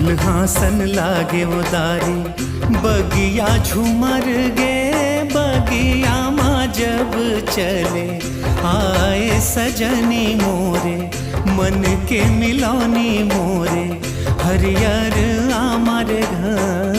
दुल्हासन लागे उदारी बगिया झूमर गे बगिया माँ जब चले आए सजनी मोरे मन के मिलौनी मोरे हरियर आमारे घर